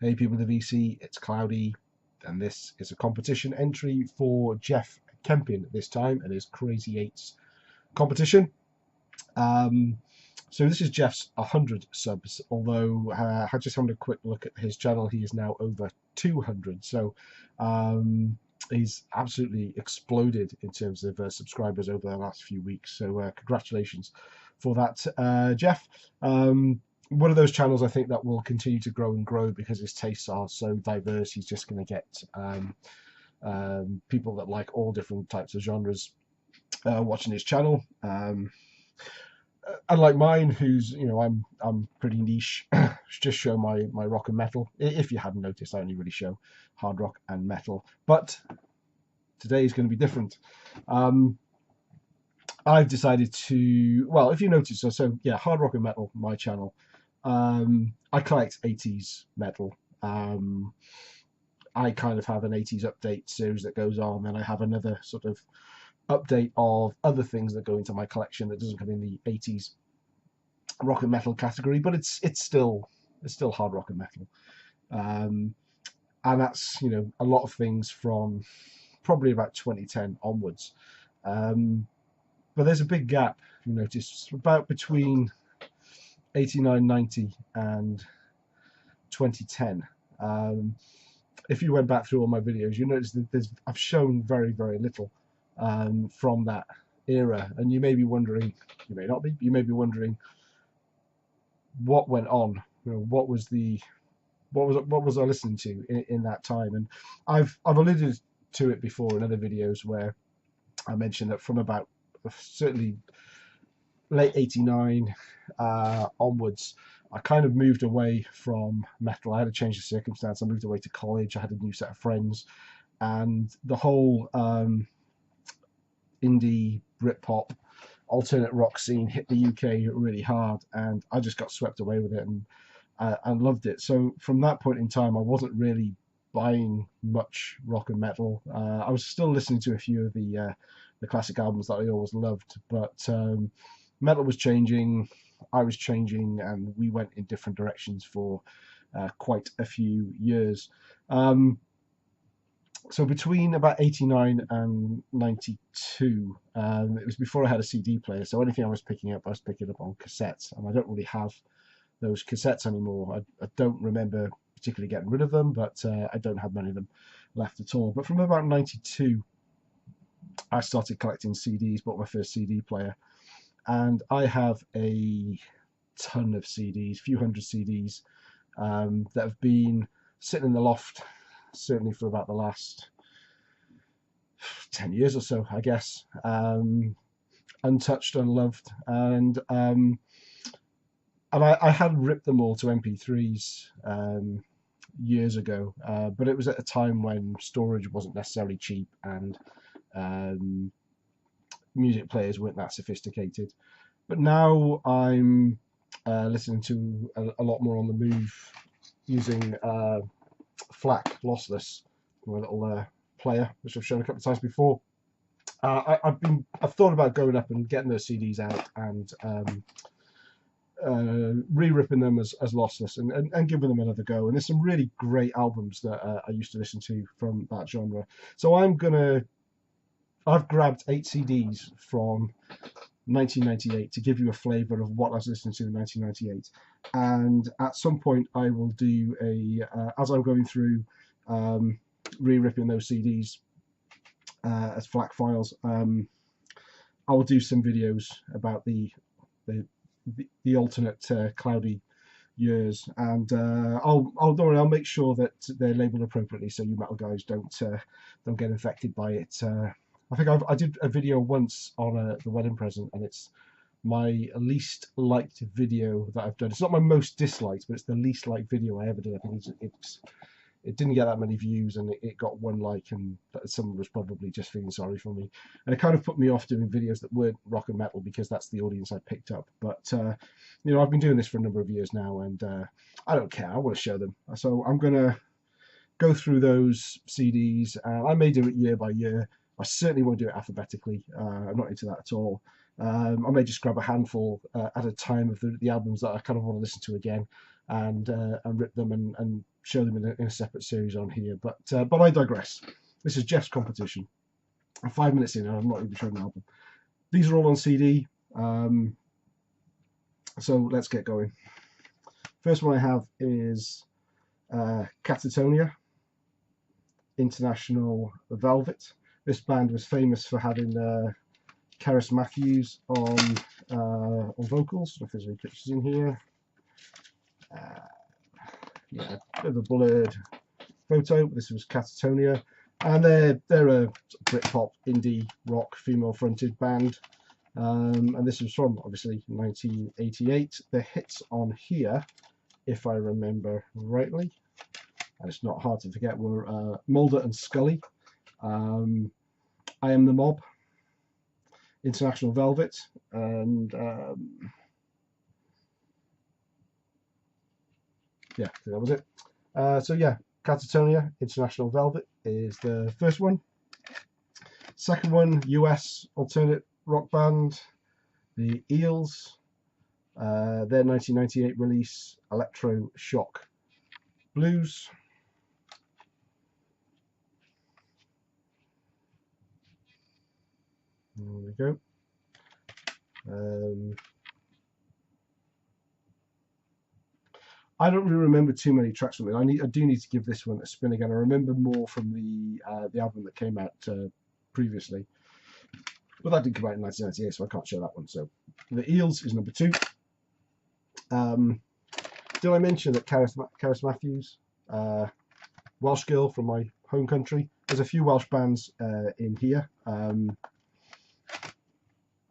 Hey people of the VC, it's Cloudy, and this is a competition entry for Jeff Kempin this time, and his Crazy 8's competition. So this is Jeff's 100 subs, although I just having a quick look at his channel, he is now over 200. So he's absolutely exploded in terms of subscribers over the last few weeks. So congratulations for that, Jeff. One of those channels I think that will continue to grow and grow because his tastes are so diverse. He's just going to get people that like all different types of genres watching his channel. Unlike mine, who's I'm pretty niche. Just show my rock and metal. If you hadn't noticed, I only really show hard rock and metal. But today is going to be different. I've decided to, well, if you notice, so yeah, hard rock and metal, my channel. I collect 8's metal. I kind of have an 8's update series that goes on, and I have another sort of update of other things that go into my collection that doesn't come in the 8's rock and metal category, but it's still hard rock and metal. And that's, a lot of things from probably about 2010 onwards. But there's a big gap, you notice, about between 89, 90 and 2010. If you went back through all my videos, you notice that I've shown very, very little from that era, and you may be wondering, you may not be, you may be wondering what went on. What was I listening to in that time? And I've alluded to it before in other videos where I mentioned that from about certainly late 89 onwards, I kind of moved away from metal. I had a change of circumstance. I moved away to college. I had a new set of friends, and the whole indie Britpop alternate rock scene hit the UK really hard, and I just got swept away with it and loved it. So from that point in time, I wasn't really buying much rock and metal. I was still listening to a few of the classic albums that I always loved, but metal was changing, I was changing, and we went in different directions for quite a few years. So between about 89 and 92, it was before I had a CD player, so anything I was picking up on cassettes, and I don't really have those cassettes anymore. I don't remember particularly getting rid of them, but I don't have many of them left at all. But from about 92, I started collecting CDs, bought my first CD player, and I have a ton of CDs, few hundred CDs that have been sitting in the loft certainly for about the last 10 years or so, I guess, untouched, unloved, and I had ripped them all to MP3s years ago, but it was at a time when storage wasn't necessarily cheap, and music players weren't that sophisticated. But now I'm listening to a lot more on the move using FLAC lossless, my little player, which I've shown a couple of times before. I've thought about going up and getting those CDs out and re-ripping them as lossless and giving them another go. And there's some really great albums that I used to listen to from that genre. So I've grabbed 8 CDs from 1998 to give you a flavour of what I was listening to in 1998. And at some point I will do as I'm going through re-ripping those CDs as FLAC files, I will do some videos about the alternate cloudy years, and I'll make sure that they're labelled appropriately so you metal guys don't get infected by it. I think I did a video once on the wedding present, and it's my least liked video that I've done. It's not my most disliked, but it's the least liked video I ever did. I think it didn't get that many views, and it got 1 like, and someone was probably just feeling sorry for me. And it kind of put me off doing videos that weren't rock and metal because that's the audience I picked up. But I've been doing this for a number of years now, and I don't care. I want to show them. So I'm gonna go through those CDs, and I may do it year by year. I certainly won't do it alphabetically. I'm not into that at all. I may just grab a handful at a time of the albums that I kind of want to listen to again, and rip them and show them in a separate series on here. But I digress. This is Jeff's competition. I'm 5 minutes in and I'm not even showing the album. These are all on CD. So let's get going. First one I have is Catatonia, International Velvet. This band was famous for having Karis Matthews on vocals. I don't know if there's any pictures in here. Yeah, a bit of a blurred photo. This was Catatonia, and they're a Britpop indie rock female-fronted band. And this was from obviously 1988. The hits on here, if I remember rightly, and it's not hard to forget, were Mulder and Scully, I Am the Mob, International Velvet, and yeah, that was it. So yeah, Catatonia, International Velvet is the first one. Second one, US alternate rock band, the 8's. Their 1998 release, Electro Shock Blues. There we go. I don't really remember too many tracks from it. I do need to give this one a spin again. I remember more from the album that came out previously, but that did come out in 1998, so I can't show that one. So the 8's is number 2. Did I mention that Karis Matthews, Welsh girl from my home country? There's a few Welsh bands in here.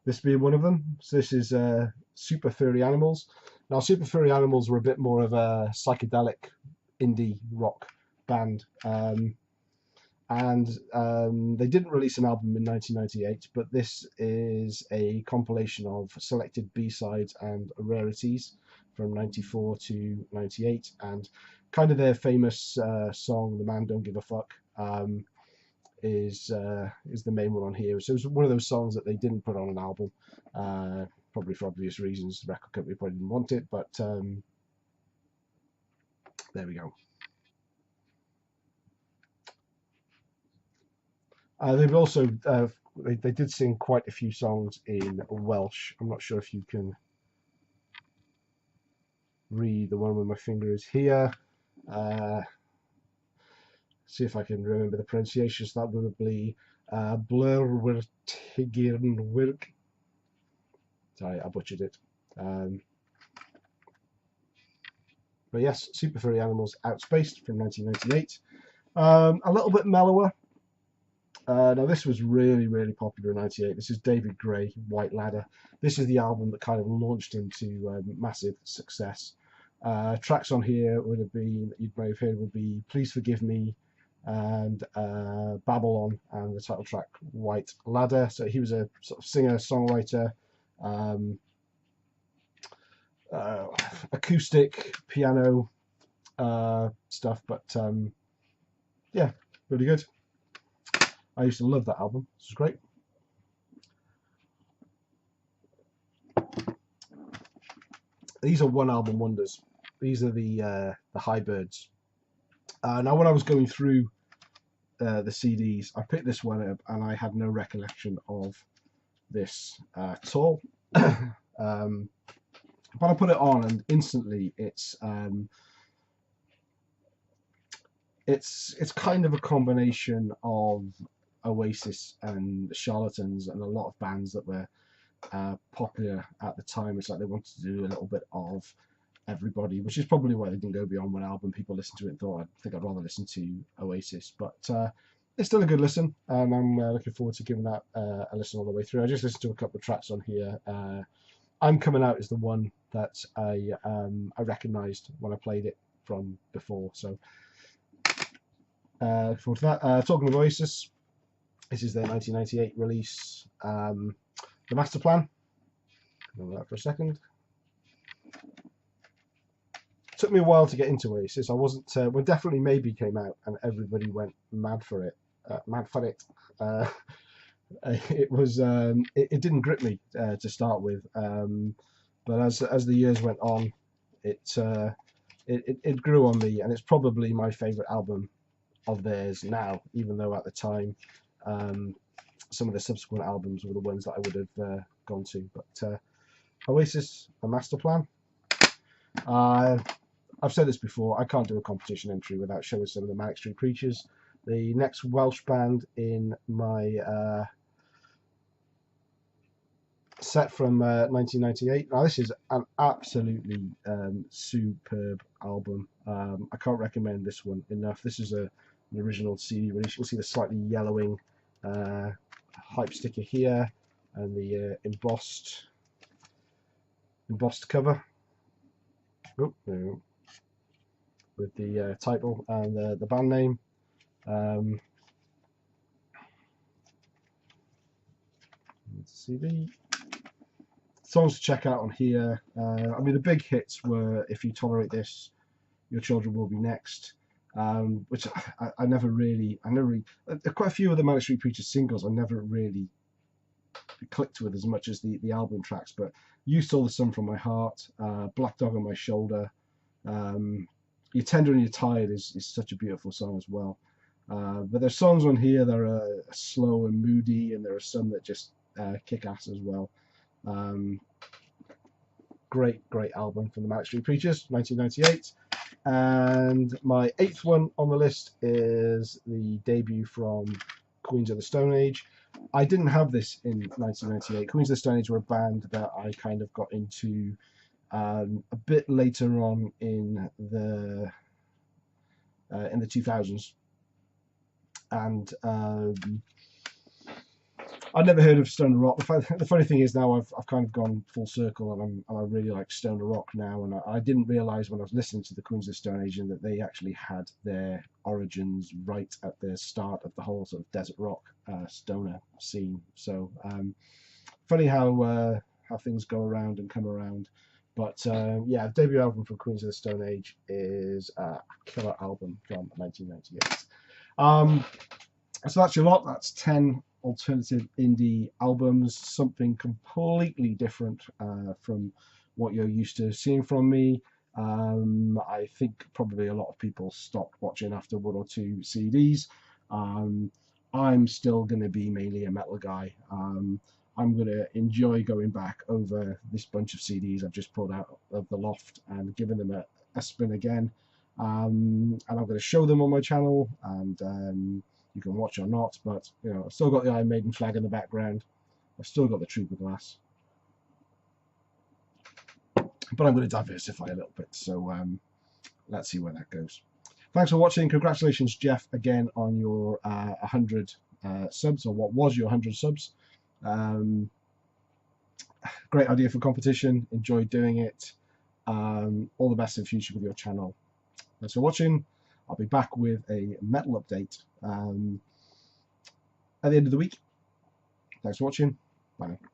This being one of them. So this is Super Furry Animals. Now, Super Furry Animals were a bit more of a psychedelic indie rock band. They didn't release an album in 1998, but this is a compilation of selected B-sides and rarities from 94 to 98, and kind of their famous song, The Man Don't Give a Fuck, is the main one on here. So it's one of those songs that they didn't put on an album, probably for obvious reasons. The record company probably didn't want it, but there we go. They've also they did sing quite a few songs in Welsh. I'm not sure if you can read the one where my finger is here. See if I can remember the pronunciation. So that would be Blur Tigirn Wirk. Sorry, I butchered it. But yes, Super Furry Animals, Outspaced from 1998. A little bit mellower. Now this was really, really popular in 98. This is David Gray, White Ladder. This is the album that kind of launched into massive success. Tracks on here would have been, that you may have heard, would be Please Forgive Me and Babylon, and the title track White Ladder. So he was a sort of singer, songwriter, acoustic piano stuff, but yeah, really good. I used to love that album. This was great. These are one album wonders. These are the Highbirds. Now, when I was going through the CDs, I picked this one up, and I had no recollection of this at all. But I put it on, and instantly, it's kind of a combination of Oasis and Charlatans and a lot of bands that were popular at the time. It's like they wanted to do a little bit of everybody, which is probably why they didn't go beyond one album. People listened to it and thought, I think I'd rather listen to Oasis, but it's still a good listen, and I'm looking forward to giving that a listen all the way through. I just listened to a couple of tracks on here. I'm Coming Out is the one that I recognised when I played it from before, so looking forward to that. Talking of Oasis, this is their 1998 release, The Master Plan. Remember that for a second. Took me a while to get into Oasis. I wasn't when Definitely Maybe came out and everybody went mad for it. It was it didn't grip me to start with, but as the years went on, it it grew on me, and it's probably my favourite album of theirs now, even though at the time some of the subsequent albums were the ones that I would have gone to. But Oasis, a master plan. I've said this before, I can't do a competition entry without showing some of the Manic Street Preachers. The next Welsh band in my set from 1998. Now this is an absolutely superb album. I can't recommend this one enough. This is an original CD release. You can see the slightly yellowing hype sticker here and the embossed cover. Oh, there we go. With the title and the band name. CD. Songs to check out on here. I mean, the big hits were "If You Tolerate This," "Your Children Will Be Next," which I never really. Quite a few of the Manic Street Preachers singles I never really clicked with as much as the album tracks. But "You Stole the Sun from My Heart," "Black Dog on My Shoulder," "You're Tender and You're Tired" is such a beautiful song as well. But there's songs on here that are slow and moody, and there are some that just kick ass as well. Great album from the Manic Street Preachers, 1998. And my 8th one on the list is the debut from Queens of the Stone Age. I didn't have this in 1998. Queens of the Stone Age were a band that I kind of got into a bit later on in the 2000s, and I'd never heard of stoner rock. The funny thing is now I've kind of gone full circle, and I really like stoner rock now. And I didn't realise when I was listening to the Queens of the Stone Age that they actually had their origins right at the start of the whole sort of desert rock stoner scene. So funny how things go around and come around. But yeah, the debut album from Queens of the Stone Age is a killer album from 1998. So that's your lot. That's 10 alternative indie albums, something completely different from what you're used to seeing from me. I think probably a lot of people stopped watching after one or two CDs. I'm still going to be mainly a metal guy. I'm going to enjoy going back over this bunch of CDs I've just pulled out of the loft and giving them a spin again. And I'm going to show them on my channel, and you can watch or not, but you know, I've still got the Iron Maiden flag in the background. I've still got the Trooper glass, but I'm going to diversify a little bit. So let's see where that goes. Thanks for watching. Congratulations, Jeff, again on your 100 subs, or what was your 100 subs. Great idea for competition. Enjoyed doing it. All the best in the future with your channel. Thanks for watching. I'll be back with a metal update at the end of the week. Thanks for watching. Bye now.